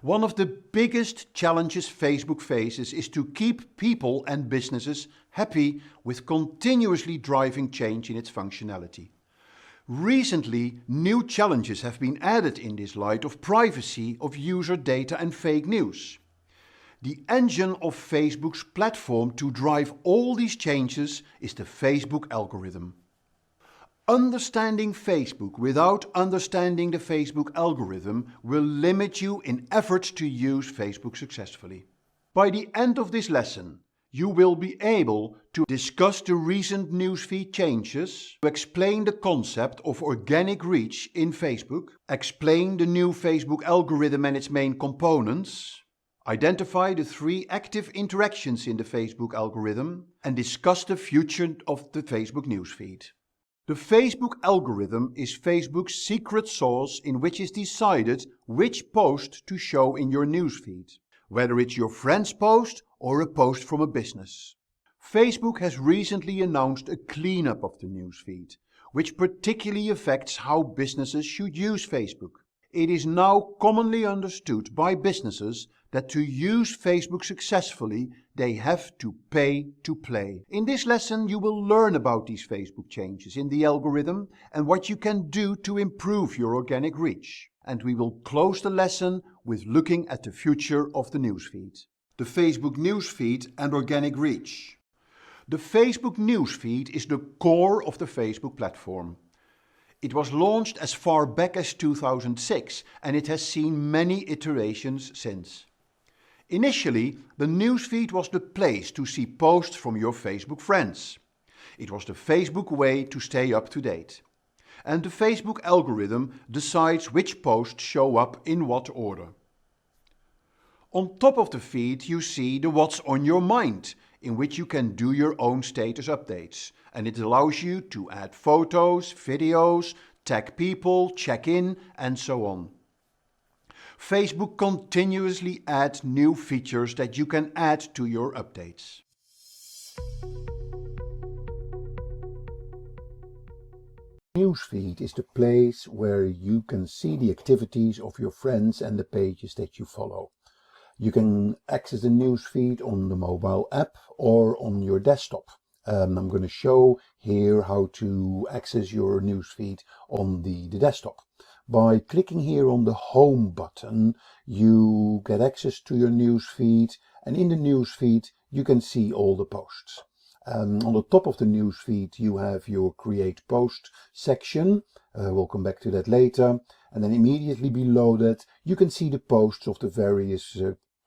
One of the biggest challenges Facebook faces is to keep people and businesses happy with continuously driving change in its functionality. Recently, new challenges have been added in this light of privacy, of user data and fake news. The engine of Facebook's platform to drive all these changes is the Facebook algorithm. Understanding Facebook without understanding the Facebook algorithm will limit you in efforts to use Facebook successfully. By the end of this lesson, you will be able to discuss the recent newsfeed changes, explain the concept of organic reach in Facebook, explain the new Facebook algorithm and its main components, identify the 3 active interactions in the Facebook algorithm, and discuss the future of the Facebook newsfeed. The Facebook algorithm is Facebook's secret sauce in which is decided which post to show in your newsfeed, whether it's your friend's post or a post from a business. Facebook has recently announced a cleanup of the newsfeed, which particularly affects how businesses should use Facebook. It is now commonly understood by businesses that to use Facebook successfully, they have to pay to play. In this lesson, you will learn about these Facebook changes in the algorithm and what you can do to improve your organic reach. And we will close the lesson with looking at the future of the newsfeed. The Facebook newsfeed and organic reach. The Facebook newsfeed is the core of the Facebook platform. It was launched as far back as 2006 and it has seen many iterations since. Initially, the newsfeed was the place to see posts from your Facebook friends. It was the Facebook way to stay up to date. And the Facebook algorithm decides which posts show up in what order. On top of the feed you see the What's on Your Mind, in which you can do your own status updates, and it allows you to add photos, videos, tag people, check in, and so on. Facebook continuously adds new features that you can add to your updates. Newsfeed is the place where you can see the activities of your friends and the pages that you follow. You can access the newsfeed on the mobile app or on your desktop. I'm going to show here how to access your newsfeed on the desktop. By clicking here on the home button, you get access to your newsfeed, and in the newsfeed you can see all the posts. On the top of the newsfeed you have your create post section. We'll come back to that later. And then immediately below that you can see the posts of the various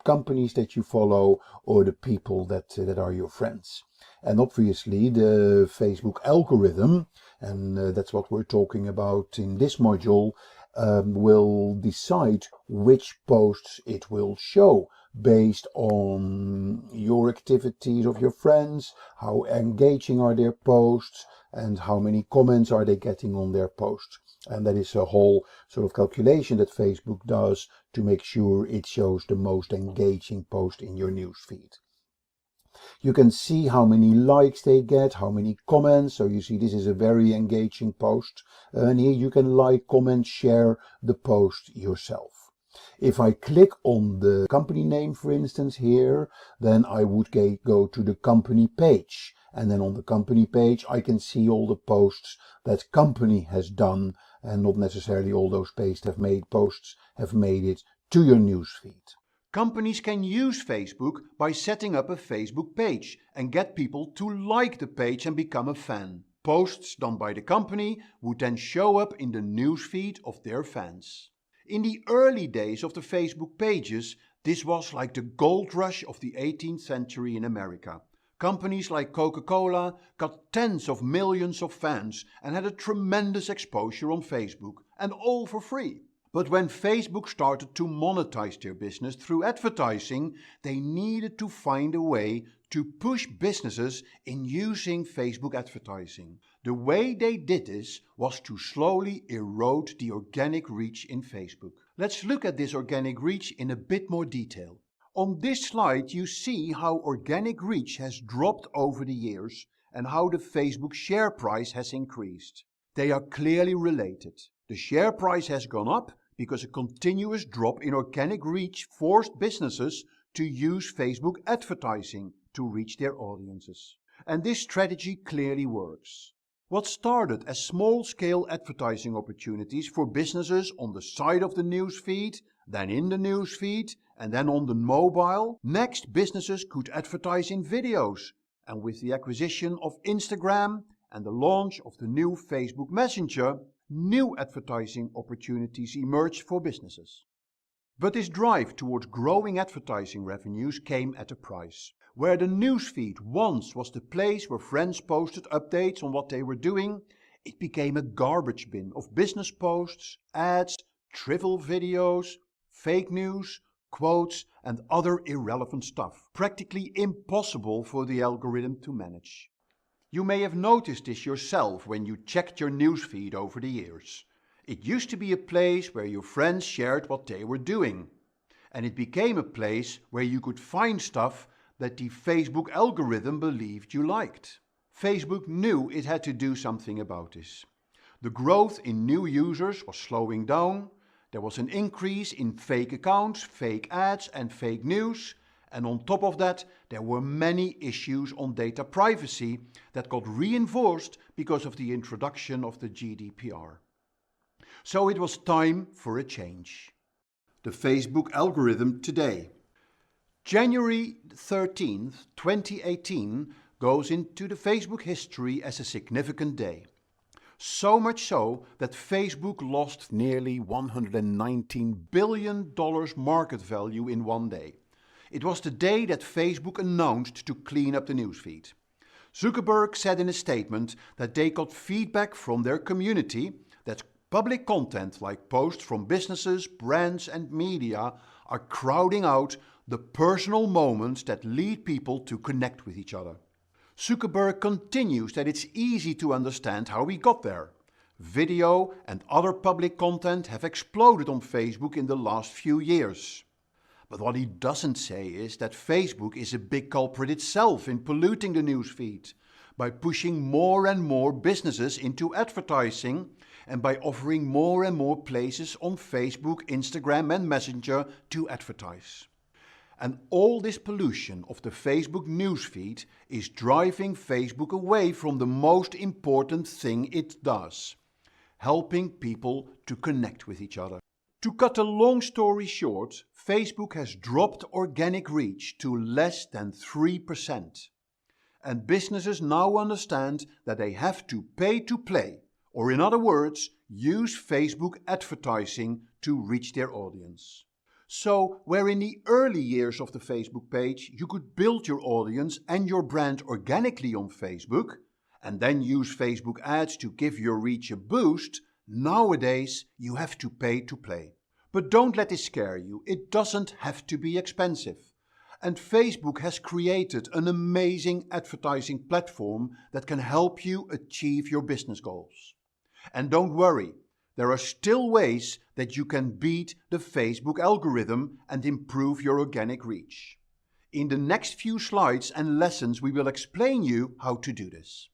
companies that you follow or the people that are your friends. And obviously the Facebook algorithm, and that's what we're talking about in this module, will decide which posts it will show based on your activities of your friends, how engaging are their posts, and how many comments are they getting on their posts. And that is a whole sort of calculation that Facebook does to make sure it shows the most engaging post in your newsfeed. You can see how many likes they get, how many comments. So you see this is a very engaging post. And here you can like, comment, share the post yourself. If I click on the company name, for instance, here, then I would go to the company page. And then on the company page, I can see all the posts that company has done, and not necessarily all those posts have made it to your newsfeed. Companies can use Facebook by setting up a Facebook page and get people to like the page and become a fan. Posts done by the company would then show up in the newsfeed of their fans. In the early days of the Facebook pages, this was like the gold rush of the 18th century in America. Companies like Coca-Cola got tens of millions of fans and had a tremendous exposure on Facebook, and all for free. But when Facebook started to monetize their business through advertising, they needed to find a way to push businesses in using Facebook advertising. The way they did this was to slowly erode the organic reach in Facebook. Let's look at this organic reach in a bit more detail. On this slide you see how organic reach has dropped over the years and how the Facebook share price has increased. They are clearly related. The share price has gone up, because a continuous drop in organic reach forced businesses to use Facebook advertising to reach their audiences. And this strategy clearly works. What started as small-scale advertising opportunities for businesses on the side of the newsfeed, then in the newsfeed, and then on the mobile, next businesses could advertise in videos. And with the acquisition of Instagram and the launch of the new Facebook Messenger, new advertising opportunities emerged for businesses. But this drive towards growing advertising revenues came at a price. Where the newsfeed once was the place where friends posted updates on what they were doing, it became a garbage bin of business posts, ads, trivial videos, fake news, quotes, and other irrelevant stuff, practically impossible for the algorithm to manage. You may have noticed this yourself when you checked your newsfeed over the years. It used to be a place where your friends shared what they were doing, and it became a place where you could find stuff that the Facebook algorithm believed you liked. Facebook knew it had to do something about this. The growth in new users was slowing down, there was an increase in fake accounts, fake ads and fake news, and on top of that there were many issues on data privacy that got reinforced because of the introduction of the GDPR. So it was time for a change. The Facebook algorithm today. January 13th, 2018 goes into the Facebook history as a significant day. So much so that Facebook lost nearly $119 billion market value in one day. It was the day that Facebook announced to clean up the newsfeed. Zuckerberg said in a statement that they got feedback from their community that public content like posts from businesses, brands and media are crowding out the personal moments that lead people to connect with each other. Zuckerberg continues that it's easy to understand how we got there. Video and other public content have exploded on Facebook in the last few years. But what he doesn't say is that Facebook is a big culprit itself in polluting the newsfeed by pushing more and more businesses into advertising and by offering more and more places on Facebook, Instagram and Messenger to advertise. And all this pollution of the Facebook newsfeed is driving Facebook away from the most important thing it does, helping people to connect with each other. To cut a long story short, Facebook has dropped organic reach to less than 3%. And businesses now understand that they have to pay to play, or in other words, use Facebook advertising to reach their audience. So, where in the early years of the Facebook page you could build your audience and your brand organically on Facebook, and then use Facebook ads to give your reach a boost, nowadays you have to pay to play. But don't let this scare you, it doesn't have to be expensive. And Facebook has created an amazing advertising platform that can help you achieve your business goals. And don't worry, there are still ways that you can beat the Facebook algorithm and improve your organic reach. In the next few slides and lessons we will explain you how to do this.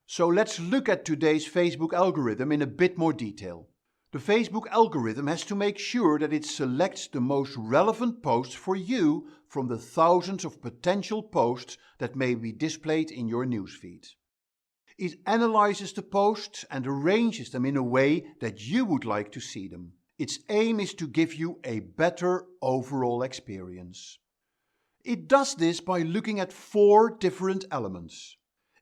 So let's look at today's Facebook algorithm in a bit more detail. The Facebook algorithm has to make sure that it selects the most relevant posts for you from the thousands of potential posts that may be displayed in your newsfeed. It analyzes the posts and arranges them in a way that you would like to see them. Its aim is to give you a better overall experience. It does this by looking at 4 different elements.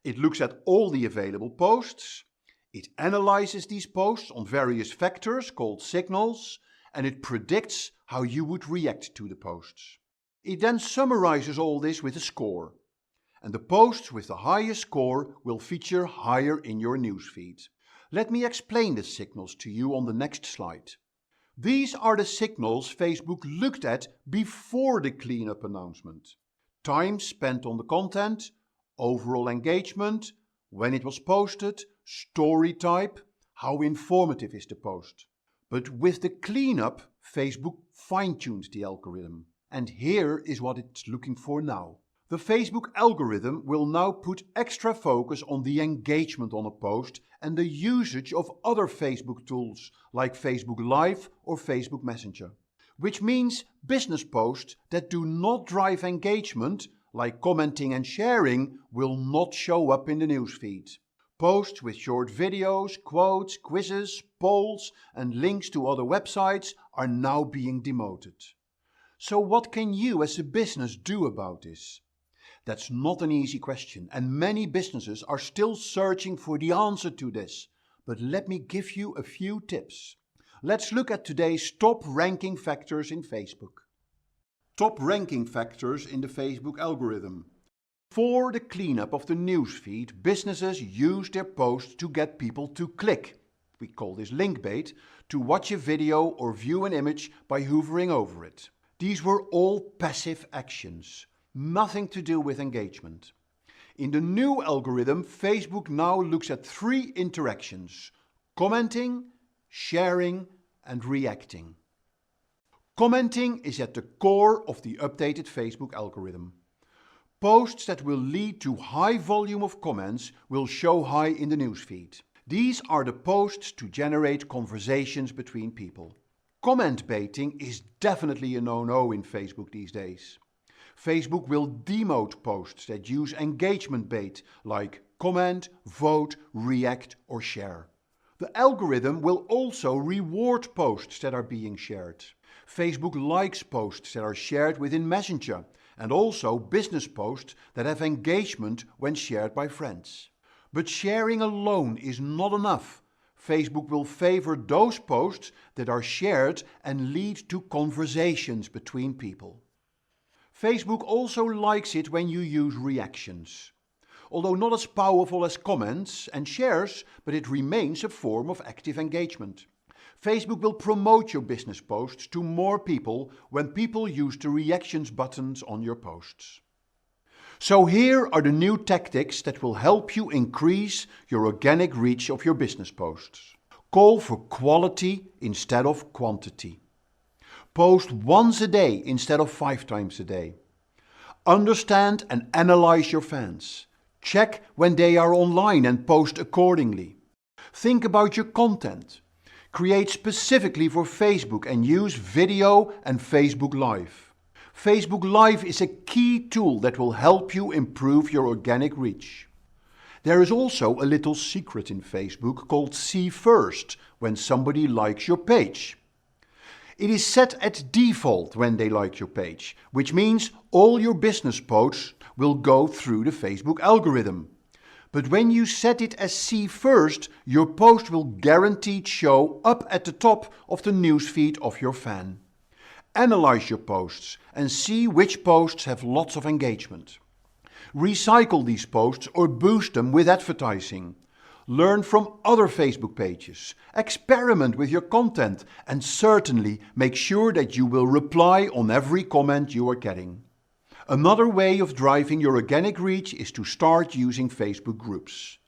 It looks at all the available posts, it analyzes these posts on various factors called signals, and it predicts how you would react to the posts. It then summarizes all this with a score. And the posts with the highest score will feature higher in your newsfeed. Let me explain the signals to you on the next slide. These are the signals Facebook looked at before the cleanup announcement. Time spent on the content, overall engagement, when it was posted, story type, how informative is the post. But with the cleanup, Facebook fine-tuned the algorithm. And here is what it's looking for now. The Facebook algorithm will now put extra focus on the engagement on a post and the usage of other Facebook tools like Facebook Live or Facebook Messenger. Which means business posts that do not drive engagement, like commenting and sharing, will not show up in the newsfeed. Posts with short videos, quotes, quizzes, polls and links to other websites are now being demoted. So what can you as a business do about this? That's not an easy question, and many businesses are still searching for the answer to this. But let me give you a few tips. Let's look at today's top ranking factors in Facebook. Top ranking factors in the Facebook algorithm. For the cleanup of the newsfeed, businesses use their posts to get people to click. We call this link bait, to watch a video or view an image by hovering over it. These were all passive actions, nothing to do with engagement. In the new algorithm, Facebook now looks at 3 interactions: commenting, sharing and reacting. Commenting is at the core of the updated Facebook algorithm. Posts that will lead to high volume of comments will show high in the newsfeed. These are the posts to generate conversations between people. Comment baiting is definitely a no-no in Facebook these days. Facebook will demote posts that use engagement bait like comment, vote, react or share. The algorithm will also reward posts that are being shared. Facebook likes posts that are shared within Messenger and also business posts that have engagement when shared by friends. But sharing alone is not enough. Facebook will favor those posts that are shared and lead to conversations between people. Facebook also likes it when you use reactions. Although not as powerful as comments and shares, but it remains a form of active engagement. Facebook will promote your business posts to more people when people use the reactions buttons on your posts. So here are the new tactics that will help you increase your organic reach of your business posts. Call for quality instead of quantity. Post once a day instead of 5 times a day. Understand and analyze your fans. Check when they are online and post accordingly. Think about your content. Create specifically for Facebook and use video and Facebook Live. Facebook Live is a key tool that will help you improve your organic reach. There is also a little secret in Facebook called See First when somebody likes your page. It is set at default when they like your page, which means all your business posts will go through the Facebook algorithm. But when you set it as See First, your post will guaranteed show up at the top of the newsfeed of your fan. Analyze your posts and see which posts have lots of engagement. Recycle these posts or boost them with advertising. Learn from other Facebook pages. Experiment with your content and certainly make sure that you will reply on every comment you are getting. Another way of driving your organic reach is to start using Facebook groups.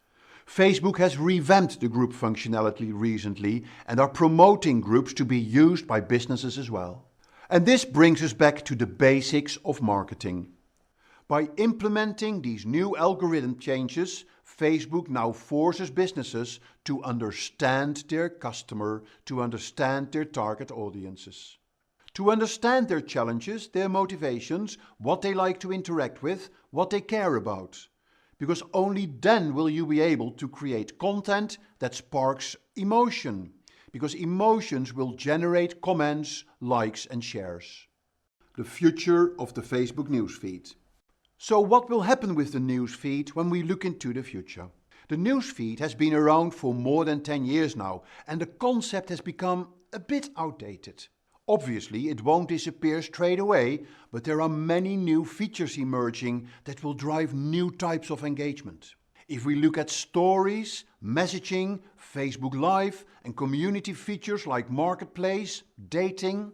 Facebook has revamped the group functionality recently and are promoting groups to be used by businesses as well. And this brings us back to the basics of marketing. By implementing these new algorithm changes, Facebook now forces businesses to understand their customer, to understand their target audiences. To understand their challenges, their motivations, what they like to interact with, what they care about. Because only then will you be able to create content that sparks emotion. Because emotions will generate comments, likes and shares. The future of the Facebook newsfeed. So what will happen with the newsfeed when we look into the future? The newsfeed has been around for more than 10 years now and the concept has become a bit outdated. Obviously, it won't disappear straight away, but there are many new features emerging that will drive new types of engagement. If we look at stories, messaging, Facebook Live and community features like Marketplace, dating,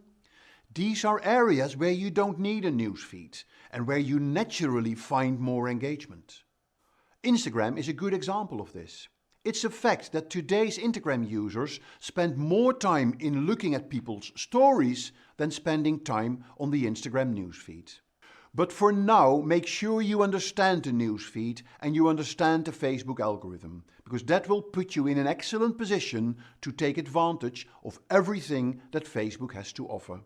these are areas where you don't need a newsfeed and where you naturally find more engagement. Instagram is a good example of this. It's a fact that today's Instagram users spend more time in looking at people's stories than spending time on the Instagram newsfeed. But for now, make sure you understand the newsfeed and you understand the Facebook algorithm, because that will put you in an excellent position to take advantage of everything that Facebook has to offer.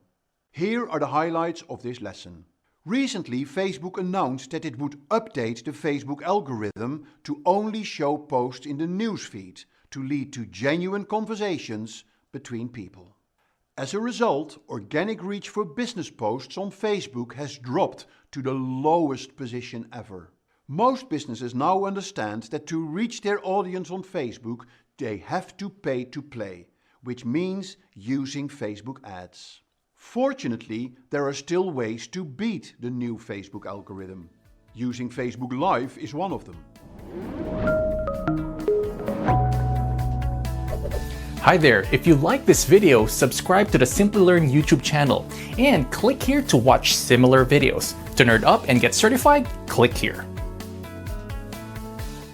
Here are the highlights of this lesson. Recently, Facebook announced that it would update the Facebook algorithm to only show posts in the newsfeed to lead to genuine conversations between people. As a result, organic reach for business posts on Facebook has dropped to the lowest position ever. Most businesses now understand that to reach their audience on Facebook, they have to pay to play, which means using Facebook ads. Fortunately, there are still ways to beat the new Facebook algorithm. Using Facebook Live is one of them. Hi there, if you like this video, subscribe to the Simplilearn YouTube channel and click here to watch similar videos. To nerd up and get certified, click here.